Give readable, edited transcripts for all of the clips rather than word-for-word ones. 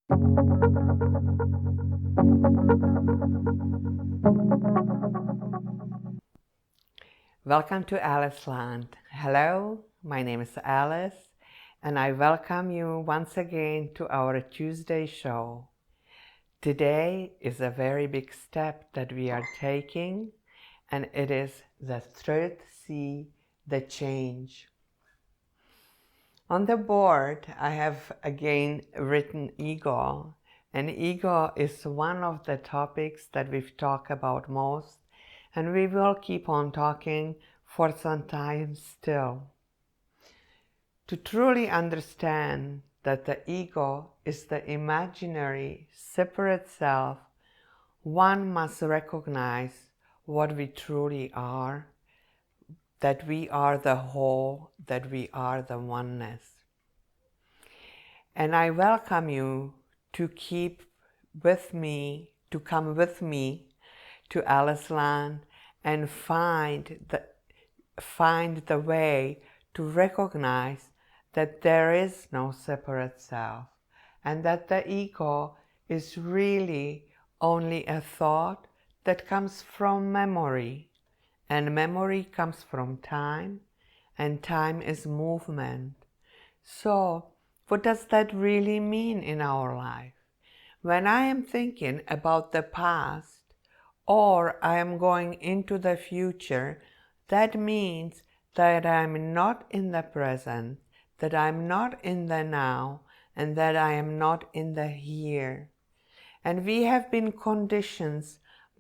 Welcome to Aliceland. Hello, my name is Alice, and I welcome you once again to our Tuesday show. Today is a very big step that we are taking, and it is the third C, the change. On the board, I have again written ego, and ego is one of the topics that we've talked about most, and we will keep on talking for some time still. To truly understand that the ego is the imaginary, separate self, one must recognize what we truly are, that we are the whole, that we are the oneness. And I welcome you to keep with me, to come with me to Aliceland and find the way to recognize that there is no separate self and that the ego is really only a thought that comes from memory, and memory comes from time, and time is movement. So what does that really mean in our life? When I am thinking about the past, or I am going into the future, that means that I'm not in the present, that I'm not in the now, and that I am not in the here. And we have been conditioned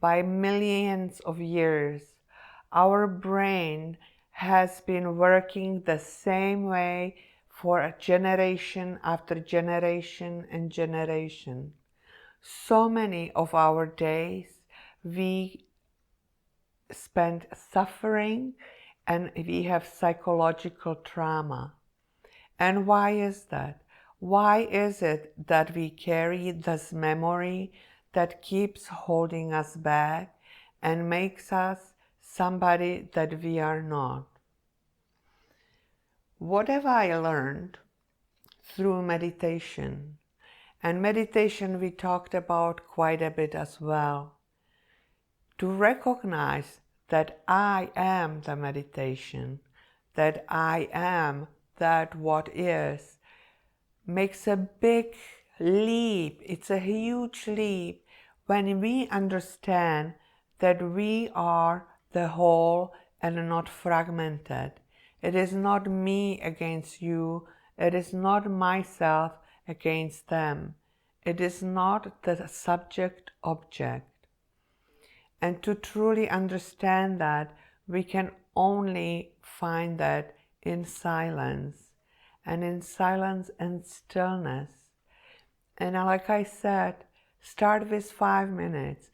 by millions of years. Our brain has been working the same way for a generation after generation and generation. So many of our days we spend suffering and we have psychological trauma. And why is that? Why is it that we carry this memory that keeps holding us back and makes us somebody that we are not? What have I learned through meditation? And meditation we talked about quite a bit as well. To recognize that I am the meditation, that I am that what is, makes a big leap. It's a huge leap when we understand that we are the whole and not fragmented. It is not me against you. It is not myself against them. It is not the subject-object. And to truly understand that, we can only find that in silence, and in silence and stillness. And like I said, start with 5 minutes,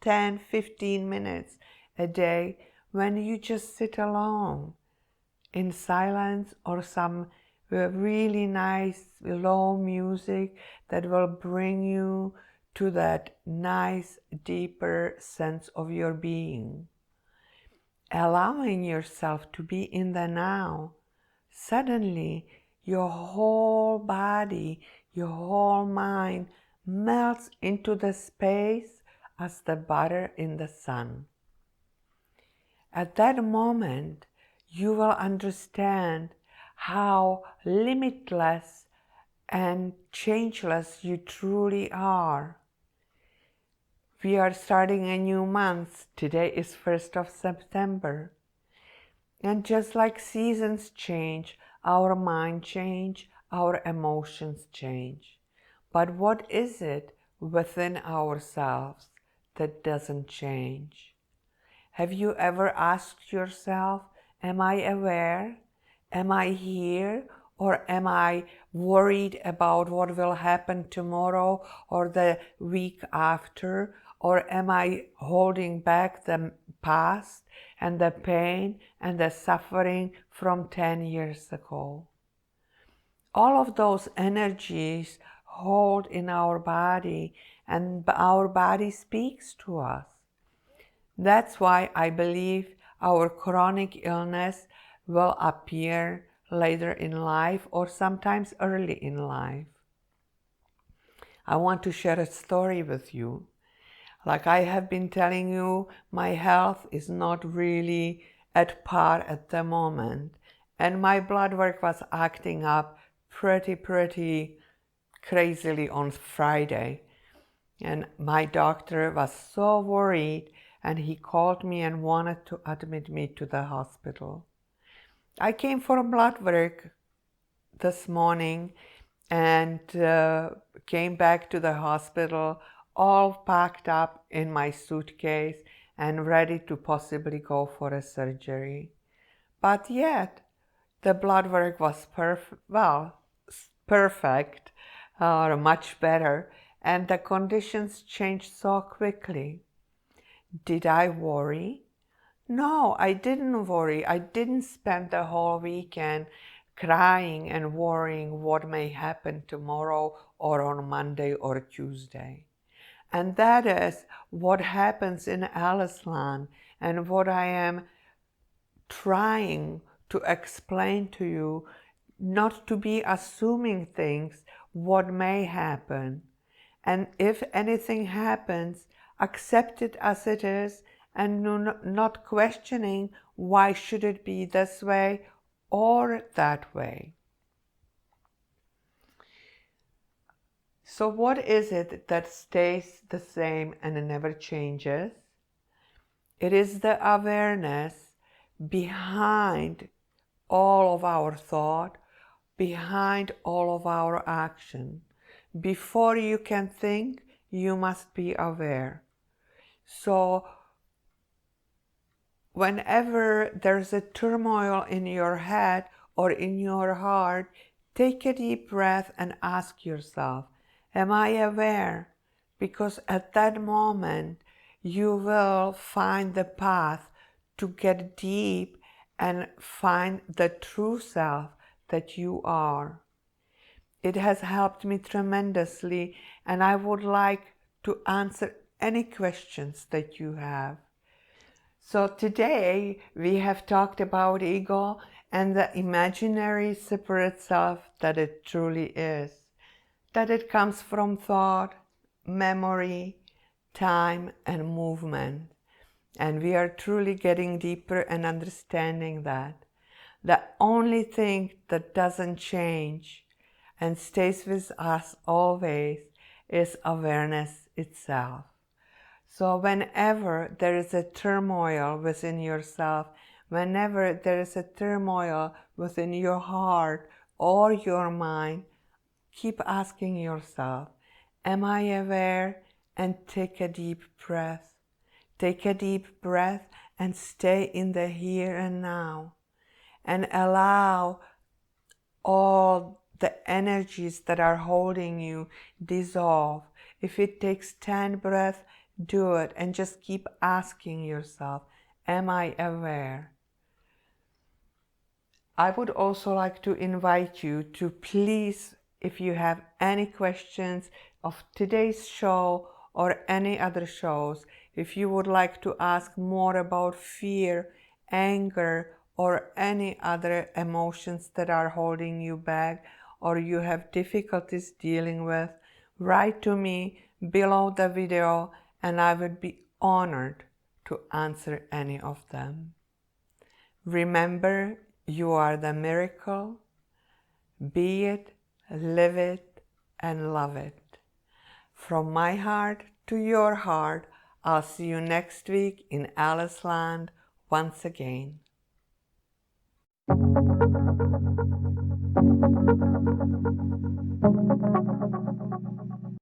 10, 15 minutes a day when you just sit alone in silence, or some really nice low music that will bring you to that nice, deeper sense of your being. Allowing yourself to be in the now, suddenly your whole body, your whole mind melts into the space as the butter in the sun. At that moment, you will understand how limitless and changeless you truly are. We are starting a new month. Today is 1st of September. And just like seasons change, our mind change, our emotions change. But what is it within ourselves that doesn't change? Have you ever asked yourself, am I aware? Am I here? Or am I worried about what will happen tomorrow or the week after? Or am I holding back the past and the pain and the suffering from 10 years ago? All of those energies hold in our body, and our body speaks to us. That's why I believe our chronic illness will appear later in life or sometimes early in life. I want to share a story with you. Like I have been telling you, my health is not really at par at the moment, and my blood work was acting up pretty crazily on Friday. And my doctor was so worried, and he called me and wanted to admit me to the hospital. I came for blood work this morning and came back to the hospital all packed up in my suitcase and ready to possibly go for a surgery. But yet, the blood work was perfect, or much better, and the conditions changed so quickly. Did I worry? No, I didn't worry. I didn't spend the whole weekend crying and worrying what may happen tomorrow or on Monday or Tuesday. And that is what happens in Aliceland, and what I am trying to explain to you, not to be assuming things what may happen. And if anything happens, accept it as it is, and not questioning why should it be this way or that way. So what is it that stays the same and never changes? It is the awareness behind all of our thought, behind all of our action. Before you can think, you must be aware. So whenever there's a turmoil in your head or in your heart, take a deep breath and ask yourself, am I aware? Because at that moment, you will find the path to get deep and find the true self that you are. It has helped me tremendously, and I would like to answer any questions that you have. So today we have talked about ego and the imaginary separate self that it truly is, that it comes from thought, memory, time, and movement. And we are truly getting deeper and understanding that. The only thing that doesn't change and stays with us always is awareness itself. So whenever there is a turmoil within yourself, whenever there is a turmoil within your heart or your mind, keep asking yourself, am I aware? And take a deep breath. Take a deep breath and stay in the here and now, and allow all the energies that are holding you dissolve. If it takes 10 breaths, do it, and just keep asking yourself, am I aware? I would also like to invite you to please, if you have any questions of today's show or any other shows, if you would like to ask more about fear, anger, or any other emotions that are holding you back or you have difficulties dealing with, write to me below the video and I would be honored to answer any of them. Remember, you are the miracle. Be it, live it, and love it. From my heart to your heart, I'll see you next week in Aliceland once again.